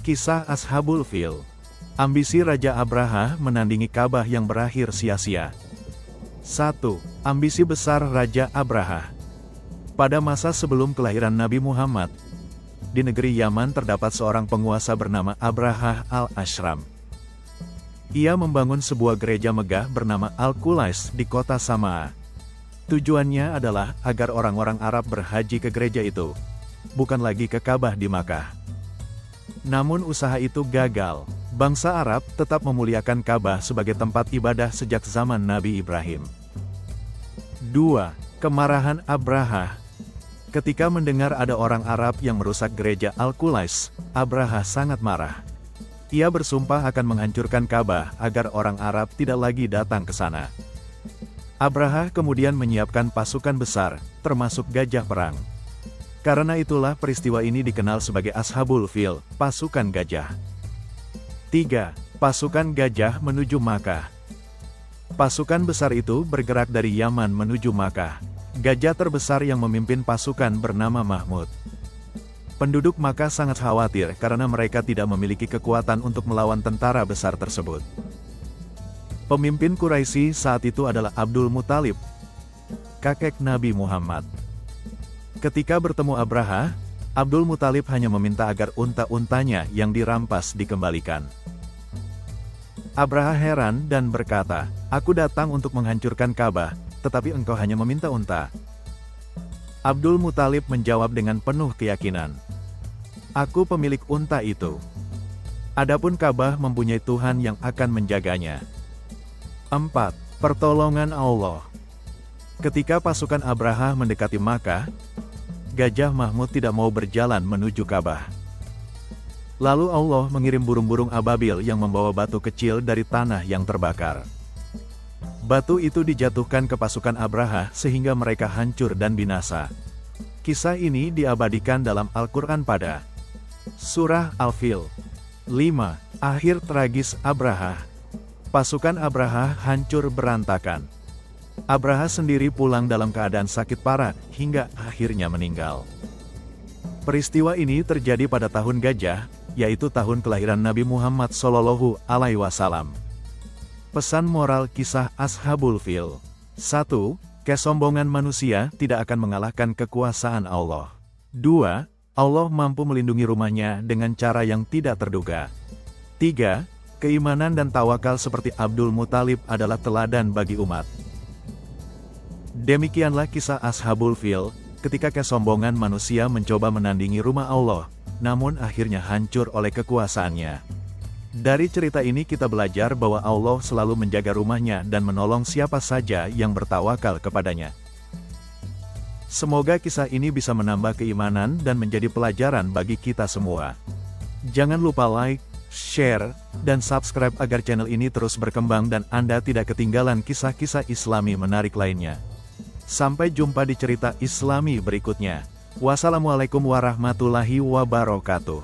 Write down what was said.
Kisah Ashabul Fil. Ambisi Raja Abraha menandingi Ka'bah yang berakhir sia-sia. 1. Ambisi besar Raja Abraha. Pada masa sebelum kelahiran Nabi Muhammad, di negeri Yaman terdapat seorang penguasa bernama Abraha al-Ashram. Ia membangun sebuah gereja megah bernama Al-Qulais di kota Sama'a. Tujuannya adalah agar orang-orang Arab berhaji ke gereja itu, bukan lagi ke Ka'bah di Makkah. Namun usaha itu gagal. Bangsa Arab tetap memuliakan Ka'bah sebagai tempat ibadah sejak zaman Nabi Ibrahim. 2. Kemarahan Abraha. Ketika mendengar ada orang Arab yang merusak gereja Al-Qulais, Abraha sangat marah. Ia bersumpah akan menghancurkan Ka'bah agar orang Arab tidak lagi datang ke sana. Abraha kemudian menyiapkan pasukan besar, termasuk gajah perang. Karena itulah peristiwa ini dikenal sebagai Ashabul Fil, pasukan gajah. 3. Pasukan gajah menuju Makkah. Pasukan besar itu bergerak dari Yaman menuju Makkah. Gajah terbesar yang memimpin pasukan bernama Mahmud. Penduduk Makkah sangat khawatir karena mereka tidak memiliki kekuatan untuk melawan tentara besar tersebut. Pemimpin Quraisy saat itu adalah Abdul Muthalib, kakek Nabi Muhammad. Ketika bertemu Abraha, Abdul Muthalib hanya meminta agar unta-untanya yang dirampas dikembalikan. Abraha heran dan berkata, "Aku datang untuk menghancurkan Ka'bah, tetapi engkau hanya meminta unta." Abdul Muthalib menjawab dengan penuh keyakinan, "Aku pemilik unta itu. Adapun Ka'bah mempunyai Tuhan yang akan menjaganya." 4. Pertolongan Allah. Ketika pasukan Abraha mendekati Makkah, Gajah Mahmud tidak mau berjalan menuju Ka'bah. Lalu Allah mengirim burung-burung ababil yang membawa batu kecil dari tanah yang terbakar. Batu itu dijatuhkan ke pasukan Abraha sehingga mereka hancur dan binasa. Kisah ini diabadikan dalam Al-Quran pada Surah Al-Fil. 5. Akhir tragis Abraha. Pasukan Abraha hancur berantakan. Abraha sendiri pulang dalam keadaan sakit parah, hingga akhirnya meninggal. Peristiwa ini terjadi pada tahun gajah, yaitu tahun kelahiran Nabi Muhammad SAW. Pesan moral kisah Ashabul Fil. 1. Kesombongan manusia tidak akan mengalahkan kekuasaan Allah. 2. Allah mampu melindungi rumahnya dengan cara yang tidak terduga. 3. Keimanan dan tawakal seperti Abdul Muthalib adalah teladan bagi umat. Demikianlah kisah Ashabul Fil, ketika kesombongan manusia mencoba menandingi rumah Allah, namun akhirnya hancur oleh kekuasaannya. Dari cerita ini kita belajar bahwa Allah selalu menjaga rumahnya dan menolong siapa saja yang bertawakal kepadanya. Semoga kisah ini bisa menambah keimanan dan menjadi pelajaran bagi kita semua. Jangan lupa like, share, dan subscribe agar channel ini terus berkembang dan Anda tidak ketinggalan kisah-kisah Islami menarik lainnya. Sampai jumpa di cerita Islami berikutnya. Wassalamualaikum warahmatullahi wabarakatuh.